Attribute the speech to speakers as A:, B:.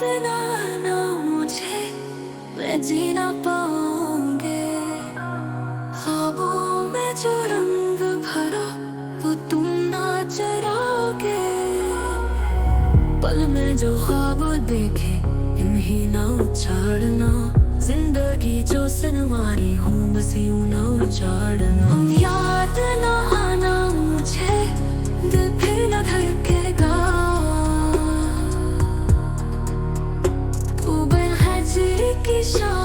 A: बिना ना मुझे मैं जी ना पाऊंगे। ख्वाबों में जो रंग भरा वो तुम ना चराओगे। पल में जो ख्वाब देखे इन्हीं ना उछाड़ना। जिंदगी जो सनवारी हूँ बस यूं ना उछाड़ना। याद ना आना मुझे दिल फिर न धड़केगा। तू बिन हजर की शाम